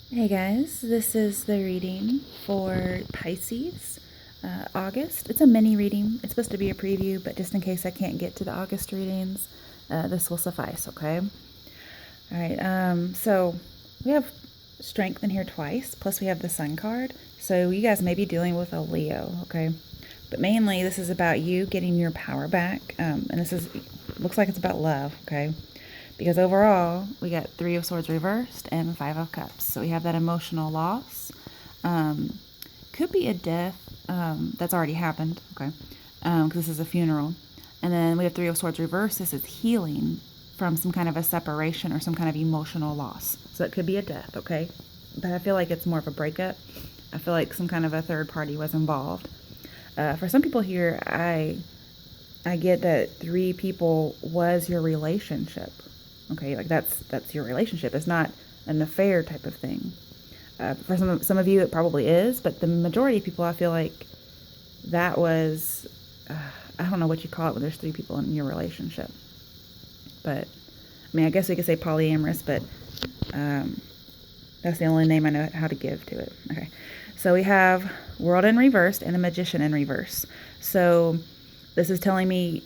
Hey guys, this is the reading for Pisces, August. It's a mini reading. It's supposed to be a preview, but just in case I can't get to the August readings, this will suffice, okay? All right, so we have strength in here twice, plus we have the sun card. So you guys may be dealing with a Leo, okay? But mainly this is about you getting your power back, and looks like it's about love, okay? Because overall, we got Three of Swords reversed and Five of Cups. So we have that emotional loss. Um, could be a death that's already happened, okay? Because this is a funeral. And then we have Three of Swords reversed. This is healing from some kind of a separation or some kind of emotional loss. So it could be a death, okay? But I feel like it's more of a breakup. I feel like some kind of a third party was involved. For some people here, I get that three people was your relationship. Okay, like that's your relationship. It's not an affair type of thing. For some of you, it probably is, but the majority of people, I feel like that was, I don't know what you call it when there's three people in your relationship. But I mean, I guess we could say polyamorous, but that's the only name I know how to give to it. Okay, so we have World in reverse and the Magician in reverse. So this is telling me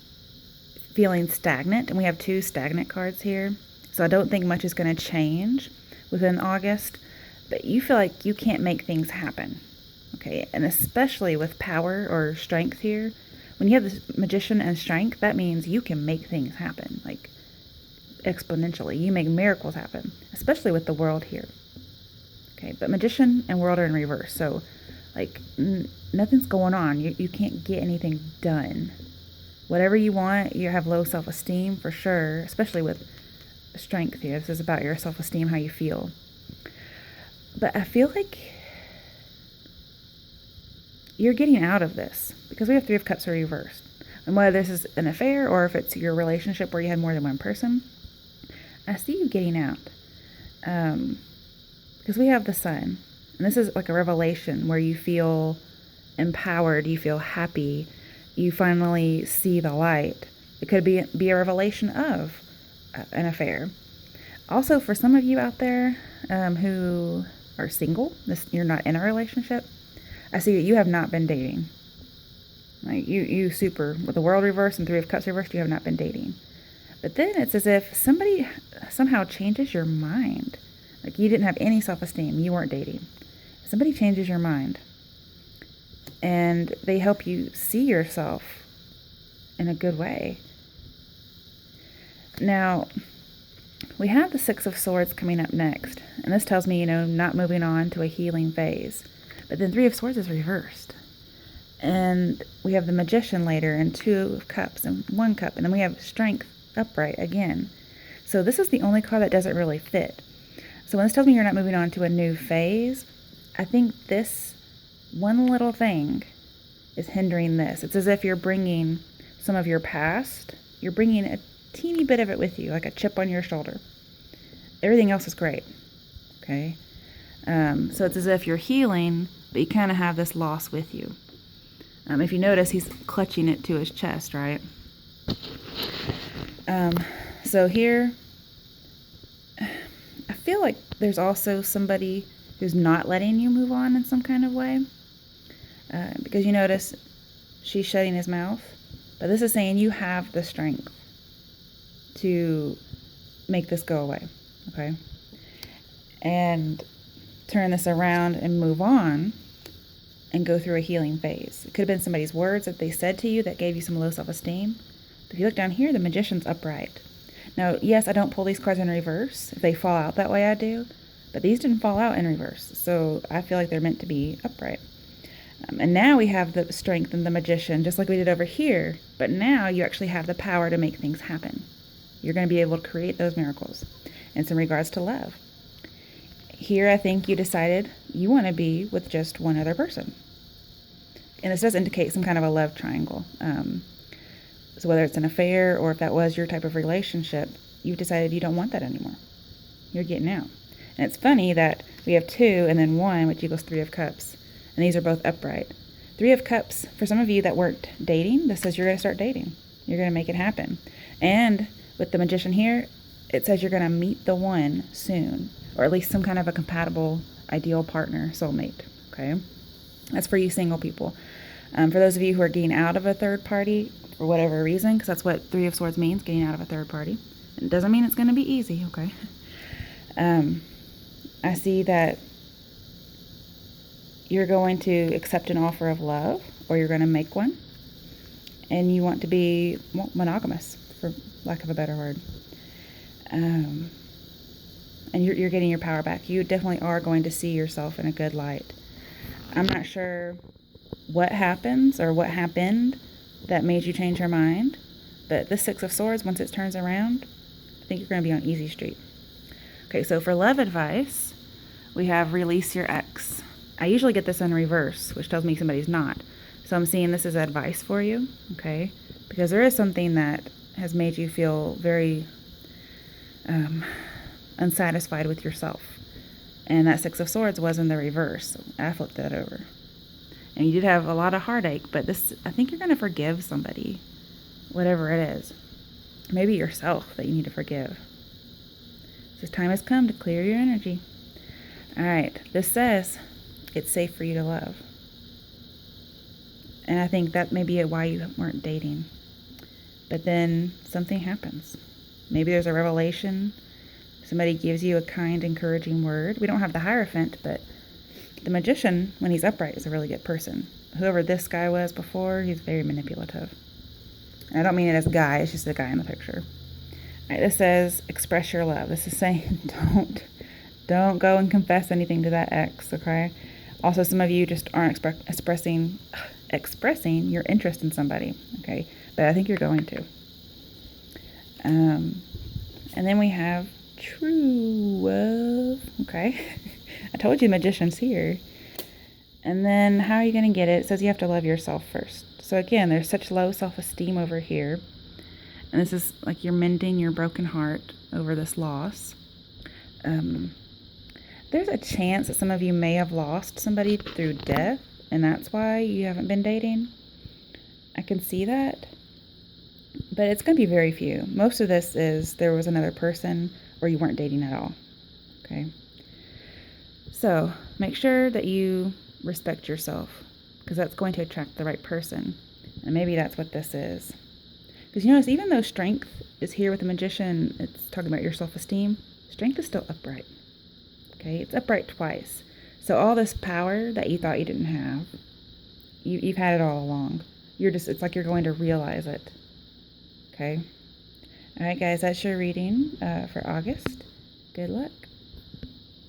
feeling stagnant, and we have two stagnant cards here. So I don't think much is going to change within August, but you feel like you can't make things happen. Okay, and especially with power or strength here, when you have this Magician and strength, that means you can make things happen, like exponentially. You make miracles happen, especially with the World here. Okay, but Magician and World are in reverse, so like nothing's going on. You can't get anything done. Whatever you want, you have low self-esteem for sure, especially with strength here. This is about your self-esteem, how you feel. But I feel like you're getting out of this because we have Three of Cups reversed. And whether this is an affair or if it's your relationship where you had more than one person, I see you getting out. Because we have the Sun. And this is like a revelation where you feel empowered, you feel happy, you finally see the light. It could be a revelation of an affair. Also, for some of you out there who are single, you're not in a relationship, I see that you have not been dating. Like you super, with the World reversed and Three of Cups reversed, you have not been dating. But then it's as if somebody somehow changes your mind. Like you didn't have any self-esteem, you weren't dating. Somebody changes your mind and they help you see yourself in a good way. Now, we have the Six of Swords coming up next, and this tells me, not moving on to a healing phase. But then Three of Swords is reversed. And we have the Magician later, and Two of Cups, and One Cup, and then we have Strength upright again. So this is the only card that doesn't really fit. So when this tells me you're not moving on to a new phase, I think this one little thing is hindering this. It's as if you're bringing some of your past, you're bringing a teeny bit of it with you, like a chip on your shoulder. Everything else is great, okay? So it's as if you're healing, but you kind of have this loss with you. If you notice, he's clutching it to his chest, right? So here, I feel like there's also somebody who's not letting you move on in some kind of way. Because you notice she's shutting his mouth. But this is saying you have the strength to make this go away, okay? And turn this around and move on and go through a healing phase. It could have been somebody's words that they said to you that gave you some low self-esteem. But if you look down here, the Magician's upright. Now, yes, I don't pull these cards in reverse. If they fall out that way, I do. But these didn't fall out in reverse. So I feel like they're meant to be upright. And now we have the strength in the Magician, just like we did over here. But now you actually have the power to make things happen. You're going to be able to create those miracles. And it's in regards to love. Here, I think you decided you want to be with just one other person. And this does indicate some kind of a love triangle. So whether it's an affair or if that was your type of relationship, you've decided you don't want that anymore. You're getting out. And it's funny that we have two and then one, which equals Three of Cups. And these are both upright. Three of Cups, for some of you that weren't dating, this says you're going to start dating. You're going to make it happen. And with the Magician here, it says you're going to meet the one soon. or at least some kind of a compatible, ideal partner, soulmate. Okay, that's for you single people. For those of you who are getting out of a third party for whatever reason, because that's what Three of Swords means, getting out of a third party. It doesn't mean it's going to be easy, okay? I see that you're going to accept an offer of love, or you're going to make one, and you want to be monogamous, for lack of a better word. And you're getting your power back. You definitely are going to see yourself in a good light. I'm not sure what happens or what happened that made you change your mind, but the Six of Swords, once it turns around, I think you're going to be on easy street. Okay, so for love advice, we have release your ex. I usually get this in reverse, which tells me somebody's not. So I'm seeing this as advice for you, okay? Because there is something that has made you feel very unsatisfied with yourself. And that Six of Swords was in the reverse. I flipped that over. And you did have a lot of heartache, but this, I think you're going to forgive somebody, whatever it is. Maybe yourself that you need to forgive. This time has come to clear your energy. All right, this says it's safe for you to love. And I think that may be why you weren't dating. But then something happens. Maybe there's a revelation. Somebody gives you a kind, encouraging word. We don't have the Hierophant, but the Magician, when he's upright, is a really good person. Whoever this guy was before, he's very manipulative. And I don't mean it as a guy, it's just a guy in the picture. All right, this says, express your love. This is saying don't go and confess anything to that ex, okay? Also, some of you just aren't expressing your interest in somebody, okay? But I think you're going to. And then we have true love, okay? I told you Magician's here. And then how are you going to get it? It says you have to love yourself first. So again, there's such low self-esteem over here. And this is like you're mending your broken heart over this loss. There's a chance that some of you may have lost somebody through death, and that's why you haven't been dating. I can see that. But it's going to be very few. Most of this is there was another person or you weren't dating at all. Okay? So make sure that you respect yourself, because that's going to attract the right person. And maybe that's what this is. Because you notice, even though strength is here with the Magician, it's talking about your self-esteem, strength is still upright. Okay? It's upright twice. So all this power that you thought you didn't have, you've had it all along. It's like you're going to realize it. Okay? All right, guys, that's your reading for August. Good luck.